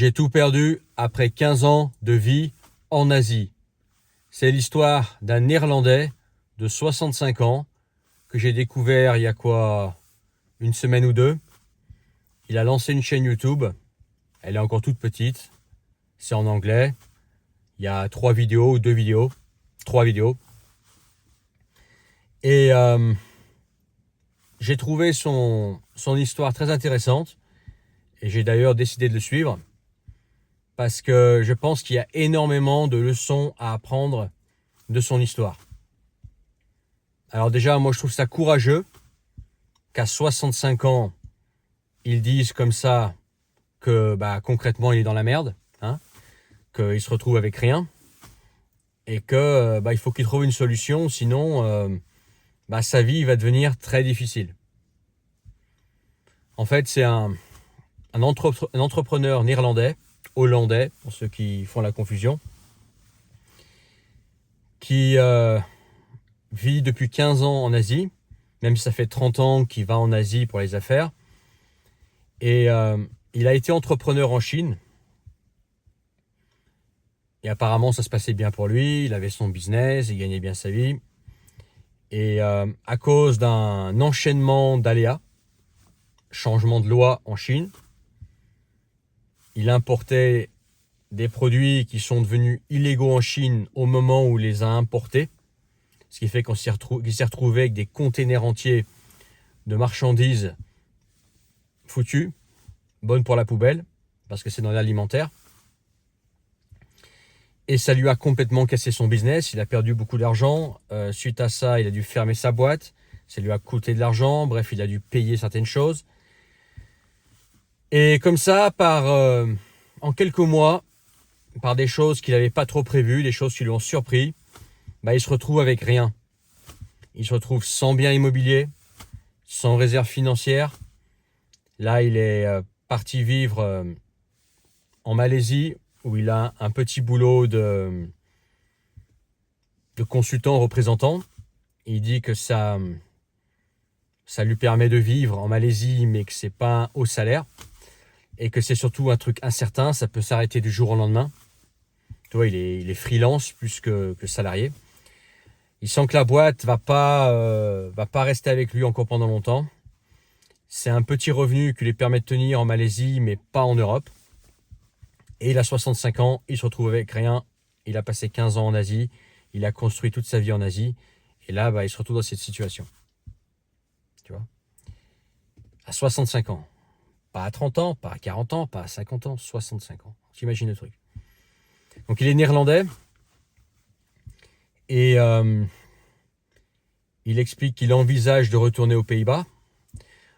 J'ai tout perdu après 15 ans de vie en Asie. C'est l'histoire d'un Néerlandais de 65 ans que j'ai découvert il y a une semaine ou deux. Il a lancé une chaîne YouTube. Elle est encore toute petite. C'est en anglais. Il y a 3 vidéos ou 2 vidéos. 3 vidéos. Et j'ai trouvé son histoire très intéressante. Et j'ai d'ailleurs décidé de le suivre. Parce que je pense qu'il y a énormément de leçons à apprendre de son histoire. Alors déjà, moi je trouve ça courageux qu'à 65 ans, ils disent comme ça que concrètement il est dans la merde, qu'il se retrouve avec rien et que il faut qu'il trouve une solution, sinon sa vie va devenir très difficile. En fait, c'est un entrepreneur néerlandais, hollandais, pour ceux qui font la confusion, qui vit depuis 15 ans en Asie, même si ça fait 30 ans qu'il va en Asie pour les affaires. Et il a été entrepreneur en Chine. Et apparemment, ça se passait bien pour lui. Il avait son business, il gagnait bien sa vie. Et à cause d'un enchaînement d'aléas, changement de loi en Chine, il importait des produits qui sont devenus illégaux en Chine au moment où il les a importés. Ce qui fait qu'il s'est retrouvé avec des containers entiers de marchandises foutues, bonnes pour la poubelle, parce que c'est dans l'alimentaire. Et ça lui a complètement cassé son business. Il a perdu beaucoup d'argent. Suite à ça, il a dû fermer sa boîte. Ça lui a coûté de l'argent. Bref, il a dû payer certaines choses. Et comme ça, en quelques mois, par des choses qu'il n'avait pas trop prévues, des choses qui lui ont surpris, il se retrouve avec rien. Il se retrouve sans bien immobilier, sans réserve financière. Là, il est parti vivre en Malaisie, où il a un petit boulot de consultant représentant. Il dit que ça lui permet de vivre en Malaisie, mais que c'est pas un haut salaire. Et que c'est surtout un truc incertain, ça peut s'arrêter du jour au lendemain. Tu vois, il est freelance plus que salarié. Il sent que la boîte va pas rester avec lui encore pendant longtemps. C'est un petit revenu qui lui permet de tenir en Malaisie, mais pas en Europe. Et il a 65 ans, il se retrouve avec rien. Il a passé 15 ans en Asie. Il a construit toute sa vie en Asie. Et là, il se retrouve dans cette situation. Tu vois ? À 65 ans. Pas à 30 ans, pas à 40 ans, pas à 50 ans, 65 ans. T'imagines le truc. Donc il est néerlandais. Et il explique qu'il envisage de retourner aux Pays-Bas.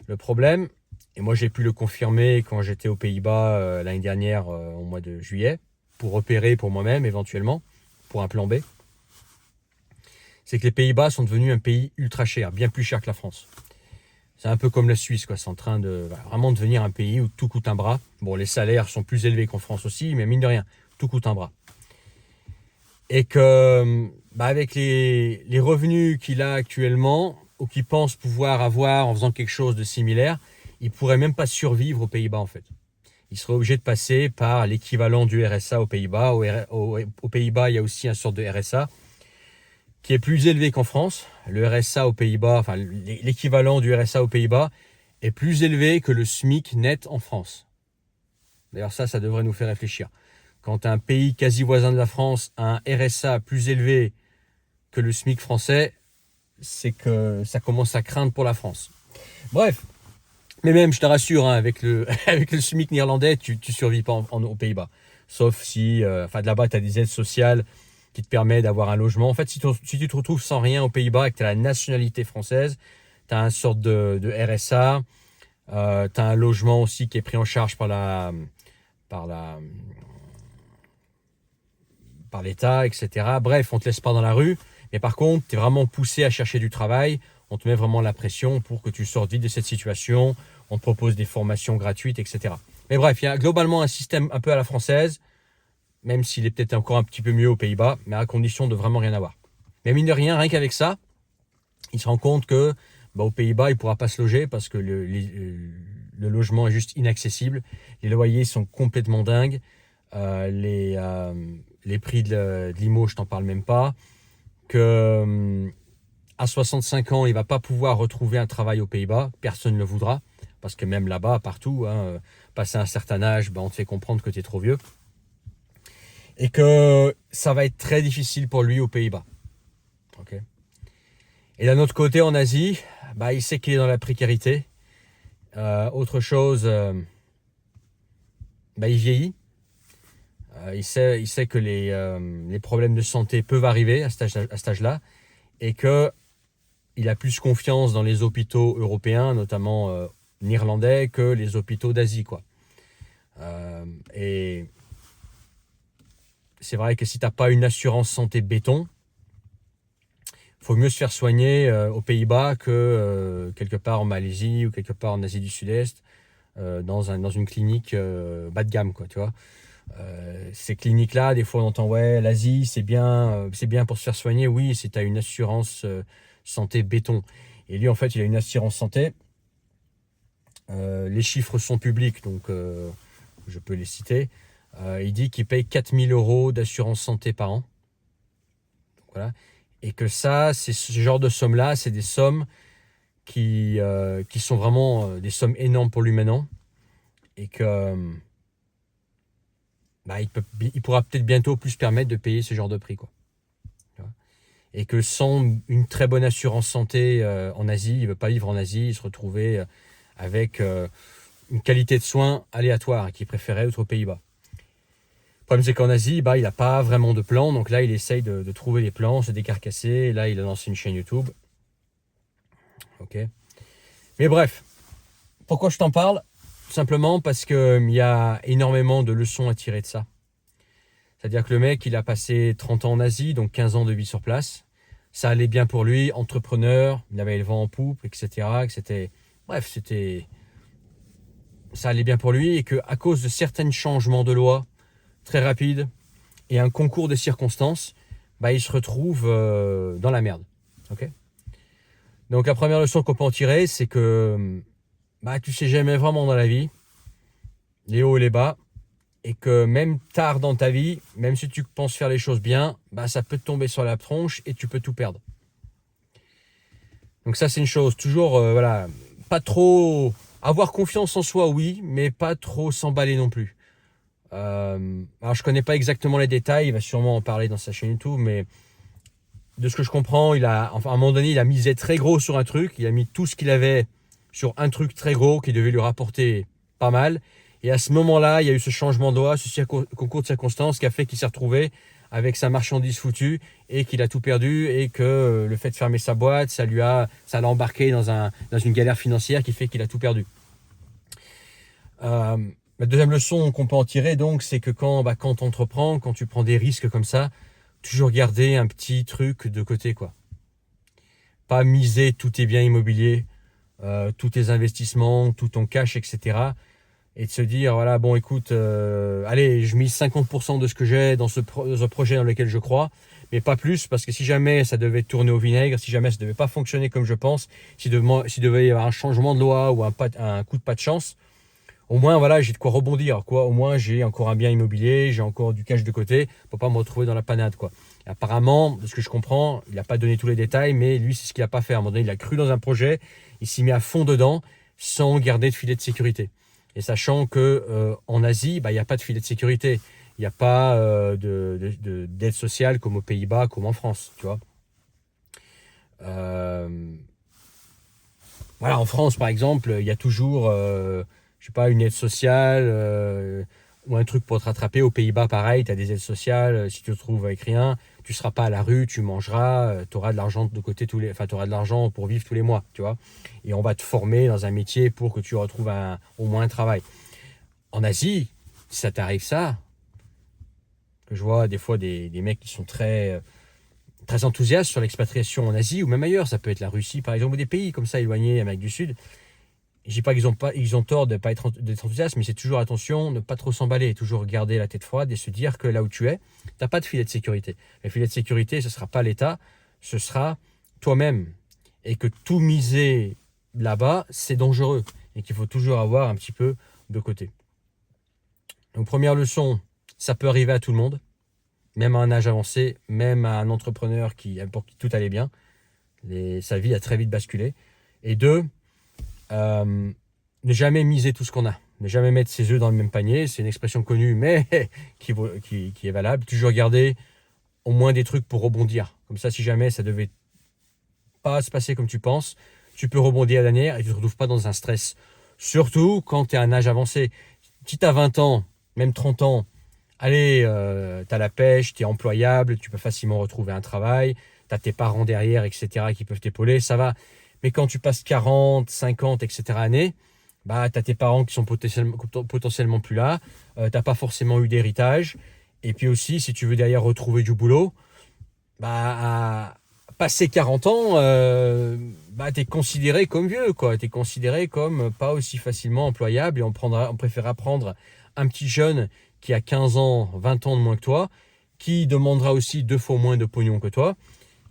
Le problème, et moi j'ai pu le confirmer quand j'étais aux Pays-Bas l'année dernière au mois de juillet, pour opérer pour moi-même éventuellement, pour un plan B, c'est que les Pays-Bas sont devenus un pays ultra cher, bien plus cher que la France. C'est un peu comme la Suisse, quoi. C'est en train de vraiment devenir un pays où tout coûte un bras. Bon, les salaires sont plus élevés qu'en France aussi, mais mine de rien, tout coûte un bras. Et que avec les revenus qu'il a actuellement, ou qu'il pense pouvoir avoir en faisant quelque chose de similaire, il pourrait même pas survivre aux Pays-Bas en fait. Il serait obligé de passer par l'équivalent du RSA aux Pays-Bas. Aux Pays-Bas, il y a aussi une sorte de RSA qui est plus élevé qu'en France. Le RSA aux Pays-Bas, enfin l'équivalent du RSA aux Pays-Bas est plus élevé que le SMIC net en France. D'ailleurs ça devrait nous faire réfléchir. Quand un pays quasi voisin de la France a un RSA plus élevé que le SMIC français, c'est que ça commence à craindre pour la France. Bref, mais même, je te rassure, avec le SMIC néerlandais, tu survis pas aux Pays-Bas. Sauf si, de là-bas, tu as des aides sociales qui te permettent d'avoir un logement. En fait, si tu te retrouves sans rien aux Pays-Bas et que tu as la nationalité française, tu as une sorte de RSA, tu as un logement aussi qui est pris en charge par l'État, etc. Bref, on ne te laisse pas dans la rue. Mais par contre, tu es vraiment poussé à chercher du travail. On te met vraiment la pression pour que tu sortes vite de cette situation. On te propose des formations gratuites, etc. Mais bref, il y a globalement un système un peu à la française, même s'il est peut-être encore un petit peu mieux aux Pays-Bas, mais à condition de vraiment rien avoir. Mais mine de rien qu'avec ça, il se rend compte que aux Pays-Bas, il ne pourra pas se loger parce que le logement est juste inaccessible. Les loyers sont complètement dingues. Les prix de l'IMO, je t'en parle même pas. À 65 ans, il va pas pouvoir retrouver un travail aux Pays-Bas. Personne ne le voudra. Parce que même là-bas, partout, hein, passé un certain âge, on te fait comprendre que tu es trop vieux. Et que ça va être très difficile pour lui aux Pays-Bas. Okay. Et d'un autre côté, en Asie, il sait qu'il est dans la précarité. Autre chose, il vieillit. Il sait que les problèmes de santé peuvent arriver à cet âge-là. Et qu'il a plus confiance dans les hôpitaux européens, notamment néerlandais, que les hôpitaux d'Asie, quoi. Et c'est vrai que si tu n'as pas une assurance santé béton, il faut mieux se faire soigner aux Pays-Bas que quelque part en Malaisie ou quelque part en Asie du Sud-Est, dans une clinique bas de gamme, quoi, tu vois. Ces cliniques-là, des fois on entend ouais, l'Asie c'est bien pour se faire soigner. Oui, si tu as une assurance santé béton. Et lui en fait il a une assurance santé. Les chiffres sont publics, donc je peux les citer. Il dit qu'il paye 4 000 € d'assurance santé par an. Donc, voilà. Et que ça, c'est ce genre de sommes-là, c'est des sommes qui sont vraiment des sommes énormes pour lui maintenant. Et que il pourra peut-être bientôt plus se permettre de payer ce genre de prix, quoi. Et que sans une très bonne assurance santé en Asie, il ne veut pas vivre en Asie, il se retrouvait avec une qualité de soins aléatoire qu'il préférait aux Pays-Bas. Le problème, c'est qu'en Asie, il n'a pas vraiment de plan. Donc là, il essaye de trouver des plans, se décarcasser. Et là, il a lancé une chaîne YouTube. Ok. Mais bref, pourquoi je t'en parle? Simplement parce qu'il y a énormément de leçons à tirer de ça. C'est-à-dire que le mec, il a passé 30 ans en Asie, donc 15 ans de vie sur place. Ça allait bien pour lui, entrepreneur, il avait le vent en poupe, etc. Ça allait bien pour lui et qu'à cause de certains changements de loi très rapides et un concours de circonstances, il se retrouve dans la merde. Okay. Donc la première leçon qu'on peut en tirer, c'est que tu sais jamais vraiment dans la vie les hauts et les bas, et que même tard dans ta vie, même si tu penses faire les choses bien, ça peut te tomber sur la tronche et tu peux tout perdre. Donc ça c'est une chose, toujours pas trop avoir confiance en soi, oui, mais pas trop s'emballer non plus. Alors je connais pas exactement les détails, il va sûrement en parler dans sa chaîne YouTube, mais de ce que je comprends, à un moment donné, il a misé très gros sur un truc, il a mis tout ce qu'il avait sur un truc très gros qui devait lui rapporter pas mal. Et à ce moment-là, il y a eu ce changement de loi, ce concours de circonstances qui a fait qu'il s'est retrouvé avec sa marchandise foutue et qu'il a tout perdu et que le fait de fermer sa boîte, ça l'a embarqué dans une galère financière qui fait qu'il a tout perdu. La deuxième leçon qu'on peut en tirer, donc, c'est que quand tu entreprends, quand tu prends des risques comme ça, toujours garder un petit truc de côté, quoi. Pas miser tous tes biens immobiliers, tous tes investissements, tout ton cash, etc. Et de se dire, voilà, bon, écoute, allez, je mise 50% de ce que j'ai dans ce projet dans lequel je crois, mais pas plus, parce que si jamais ça devait tourner au vinaigre, si jamais ça devait pas fonctionner comme je pense, s'il devait y avoir un changement de loi ou un coup de pas de chance, au moins, voilà, j'ai de quoi rebondir, quoi. Au moins, j'ai encore un bien immobilier, j'ai encore du cash de côté pour pas me retrouver dans la panade, quoi. Et apparemment, de ce que je comprends, il n'a pas donné tous les détails, mais lui, c'est ce qu'il a pas fait. À un moment donné, il a cru dans un projet, il s'y met à fond dedans, sans garder de filet de sécurité. Et sachant que en Asie, il n'y a pas de filet de sécurité. Il n'y a pas d'aide sociale comme aux Pays-Bas, comme en France, tu vois. Voilà, en France, par exemple, il y a toujours, je sais pas, une aide sociale ou un truc pour te rattraper. Aux Pays-Bas, pareil, tu as des aides sociales. Si tu te trouves avec rien, tu ne seras pas à la rue, tu mangeras, tu auras de l'argent de côté tu auras de l'argent pour vivre tous les mois, tu vois. Et on va te former dans un métier pour que tu retrouves au moins un travail. En Asie, si ça t'arrive ça, que je vois des fois des mecs qui sont très enthousiastes sur l'expatriation en Asie ou même ailleurs, ça peut être la Russie par exemple, ou des pays comme ça éloignés, Amérique du Sud. Je dis pas qu'ils ont tort de pas d'être enthousiastes, mais c'est toujours attention, ne pas trop s'emballer, toujours garder la tête froide et se dire que là où tu es, tu n'as pas de filet de sécurité. Le filet de sécurité, ce ne sera pas l'État, ce sera toi-même. Et que tout miser là-bas, c'est dangereux. et qu'il faut toujours avoir un petit peu de côté. Donc première leçon, ça peut arriver à tout le monde, même à un âge avancé, même à un entrepreneur pour qui tout allait bien. Sa vie a très vite basculé. Et deux, ne jamais miser tout ce qu'on a. Ne jamais mettre ses œufs dans le même panier. C'est une expression connue, mais qui est valable. Toujours garder au moins des trucs pour rebondir. Comme ça, si jamais ça devait pas se passer comme tu penses, tu peux rebondir à la dernière et tu ne te retrouves pas dans un stress. Surtout quand tu es à un âge avancé. Si tu as 20 ans, même 30 ans, allez, tu as la pêche, tu es employable, tu peux facilement retrouver un travail, tu as tes parents derrière, etc., qui peuvent t'épauler, ça va. Mais quand tu passes 40, 50, etc. années, bah, tu as tes parents qui sont potentiellement plus là, tu n'as pas forcément eu d'héritage. Et puis aussi, si tu veux derrière retrouver du boulot, bah, passer 40 ans, bah, tu es considéré comme vieux, quoi. Tu es considéré comme pas aussi facilement employable et on préférera prendre un petit jeune qui a 15 ans, 20 ans de moins que toi, qui demandera aussi 2 fois moins de pognon que toi,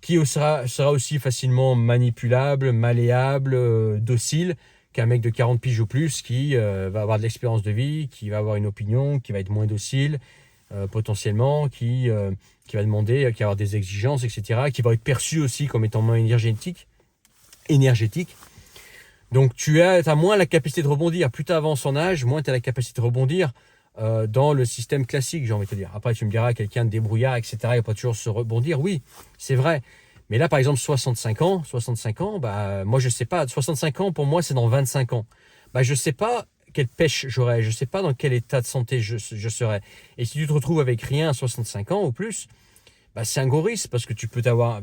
qui sera aussi facilement manipulable, malléable, docile qu'un mec de 40 piges ou plus qui va avoir de l'expérience de vie, qui va avoir une opinion, qui va être moins docile, potentiellement, qui va demander, qui va avoir des exigences, etc., qui va être perçu aussi comme étant moins énergétique. Donc tu as moins la capacité de rebondir. Plus tu avances en âge, moins tu as la capacité de rebondir dans le système classique, j'ai envie de te dire. Après, tu me diras, quelqu'un de débrouillard, etc., il va pas toujours se rebondir. Oui, c'est vrai. Mais là, par exemple, 65 ans, bah, moi, je sais pas. 65 ans, pour moi, c'est dans 25 ans. Bah, je sais pas quelle pêche j'aurai. Je sais pas dans quel état de santé je serai. Et si tu te retrouves avec rien à 65 ans ou plus, bah, c'est un gros risque parce que tu peux avoir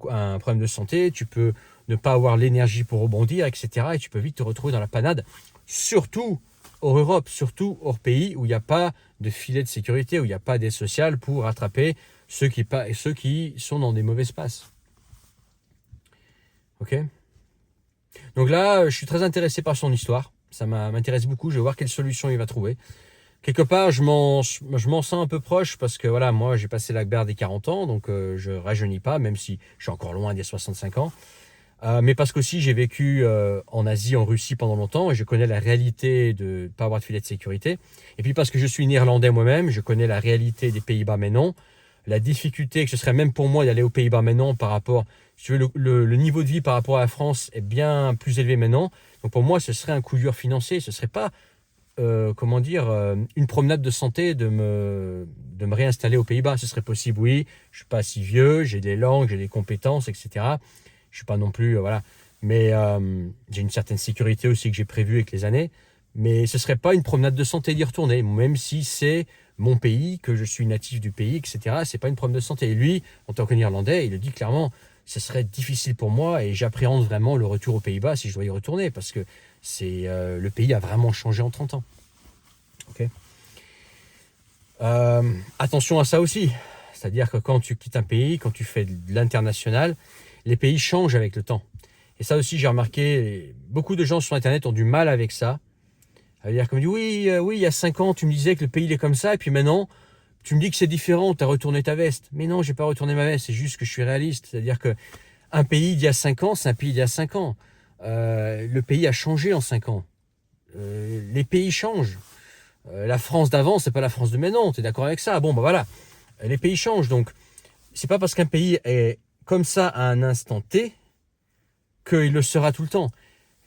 un problème de santé, tu peux ne pas avoir l'énergie pour rebondir, etc. Et tu peux vite te retrouver dans la panade, surtout hors Europe, surtout hors pays où il n'y a pas de filet de sécurité, où il n'y a pas d'aide sociale pour rattraper ceux qui sont dans des mauvaises passes. Ok. Donc là, je suis très intéressé par son histoire. Ça m'intéresse beaucoup. Je vais voir quelle solution il va trouver. Quelque part, je m'en sens un peu proche parce que voilà, moi, j'ai passé la barre des 40 ans, donc je rajeunis pas, même si je suis encore loin des 65 ans. Mais parce qu'aussi, j'ai vécu en Asie, en Russie pendant longtemps et je connais la réalité de ne pas avoir de filet de sécurité. Et puis parce que je suis néerlandais moi-même, je connais la réalité des Pays-Bas maintenant. La difficulté que ce serait même pour moi d'aller aux Pays-Bas maintenant par rapport, si tu veux, le niveau de vie par rapport à la France est bien plus élevé maintenant. Donc pour moi, ce serait un coup dur financier. Ce ne serait pas, une promenade de santé de me réinstaller aux Pays-Bas. Ce serait possible, oui. Je ne suis pas si vieux, j'ai des langues, j'ai des compétences, etc. Je suis pas non plus, voilà. Mais j'ai une certaine sécurité aussi que j'ai prévue avec les années. Mais ce serait pas une promenade de santé d'y retourner, même si c'est mon pays, que je suis natif du pays, etc. C'est pas une promenade de santé. Et lui, en tant que Néerlandais, il le dit clairement, ce serait difficile pour moi et j'appréhende vraiment le retour aux Pays-Bas si je dois y retourner parce que le pays a vraiment changé en 30 ans. Okay. Attention à ça aussi. C'est-à-dire que quand tu quittes un pays, quand tu fais de l'international, les pays changent avec le temps. Et ça aussi, j'ai remarqué, beaucoup de gens sur Internet ont du mal avec ça. C'est-à-dire qu'on me dit, oui, il y a 5 ans, tu me disais que le pays est comme ça, et puis maintenant, tu me dis que c'est différent, tu as retourné ta veste. Mais non, j'ai pas retourné ma veste, c'est juste que je suis réaliste. C'est-à-dire qu'un pays d'il y a 5 ans, c'est un pays d'il y a 5 ans. Le pays a changé en 5 ans. Les pays changent. La France d'avant, c'est pas la France de maintenant, tu es d'accord avec ça? Bon, bah voilà, les pays changent. Donc, c'est pas parce qu'un pays est comme ça à un instant T qu'il le sera tout le temps.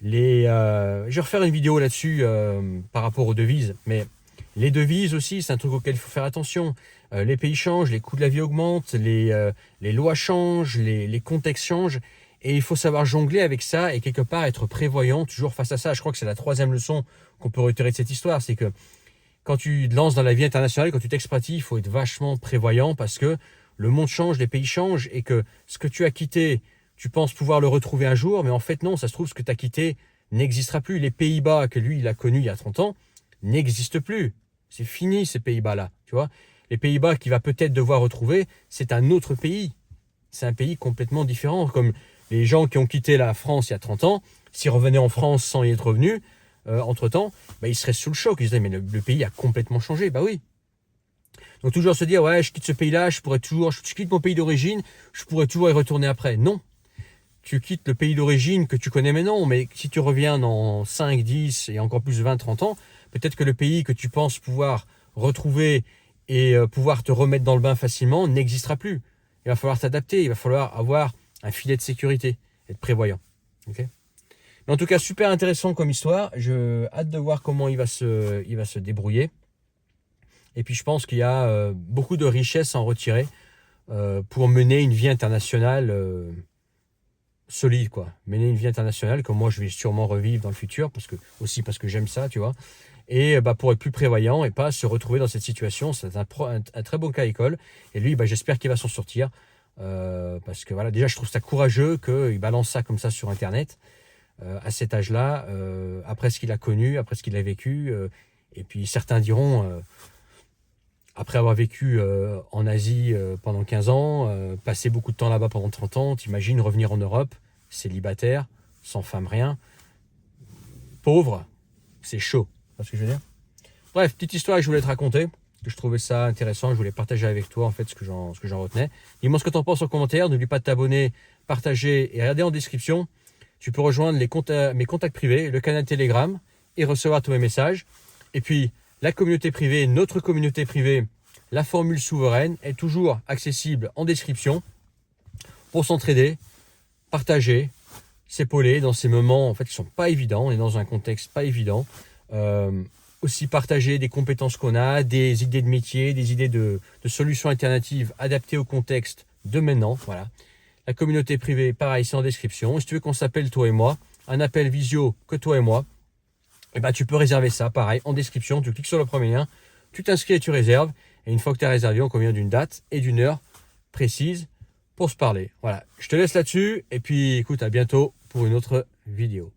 Je vais refaire une vidéo là-dessus par rapport aux devises, mais les devises aussi, c'est un truc auquel il faut faire attention. Les pays changent, les coûts de la vie augmentent, les lois changent, les contextes changent, et il faut savoir jongler avec ça et quelque part être prévoyant toujours face à ça. Je crois que c'est la 3e leçon qu'on peut retirer de cette histoire, c'est que quand tu te lances dans la vie internationale, quand tu t'expaties, il faut être vachement prévoyant parce que le monde change, les pays changent et que ce que tu as quitté, tu penses pouvoir le retrouver un jour, mais en fait non, ça se trouve ce que tu as quitté n'existera plus. Les Pays-Bas que lui, il a connus il y a 30 ans, n'existent plus. C'est fini ces Pays-Bas-là, tu vois. Les Pays-Bas qu'il va peut-être devoir retrouver, c'est un autre pays. C'est un pays complètement différent. Comme les gens qui ont quitté la France il y a 30 ans, s'ils revenaient en France sans y être revenus, entre-temps, bah, ils seraient sous le choc. Ils se disaient, mais le pays a complètement changé. Bah oui. Donc toujours se dire, ouais, je quitte ce pays-là, je quitte mon pays d'origine, je pourrais toujours y retourner après. Non. tu quittes le pays d'origine que tu connais maintenant, mais si tu reviens dans 5, 10 et encore plus 20, 30 ans, peut-être que le pays que tu penses pouvoir retrouver et pouvoir te remettre dans le bain facilement n'existera plus. Il va falloir t'adapter, il va falloir avoir un filet de sécurité, être prévoyant. Okay, mais en tout cas, super intéressant comme histoire. J'ai hâte de voir comment il va se débrouiller. Et puis je pense qu'il y a beaucoup de richesses à en retirer pour mener une vie internationale solide, quoi. Mener une vie internationale comme moi je vais sûrement revivre dans le futur, parce que j'aime ça, tu vois. Et pour être plus prévoyant et pas se retrouver dans cette situation. C'est un très bon cas à l'école. Et lui, j'espère qu'il va s'en sortir. Parce que voilà, déjà je trouve ça courageux qu'il balance ça comme ça sur Internet à cet âge-là, après ce qu'il a connu, après ce qu'il a vécu. Et puis certains diront, après avoir vécu en Asie pendant 15 ans, passé beaucoup de temps là-bas pendant 30 ans, t'imagines revenir en Europe, célibataire, sans femme, rien, pauvre, c'est chaud. C'est ce que je veux dire. Bref, petite histoire que je voulais te raconter, que je trouvais ça intéressant, je voulais partager avec toi en fait ce que j'en retenais. Dis-moi ce que tu en penses en commentaire, n'oublie pas de t'abonner, partager et regarder en description. Tu peux rejoindre mes contacts privés, le canal Telegram et recevoir tous mes messages. Et puis, la communauté privée, notre communauté privée, la formule souveraine est toujours accessible en description pour s'entraider, partager, s'épauler dans ces moments en fait qui sont pas évidents. On est dans un contexte pas évident. Aussi partager des compétences qu'on a, des idées de métier, des idées de solutions alternatives adaptées au contexte de maintenant. Voilà. La communauté privée, pareil, c'est en description. Et si tu veux qu'on s'appelle toi et moi, un appel visio que toi et moi, tu peux réserver ça, pareil, en description. Tu cliques sur le premier lien, tu t'inscris et tu réserves. Et une fois que tu as réservé, on convient d'une date et d'une heure précise pour se parler. Voilà, je te laisse là-dessus. Et puis, écoute, à bientôt pour une autre vidéo.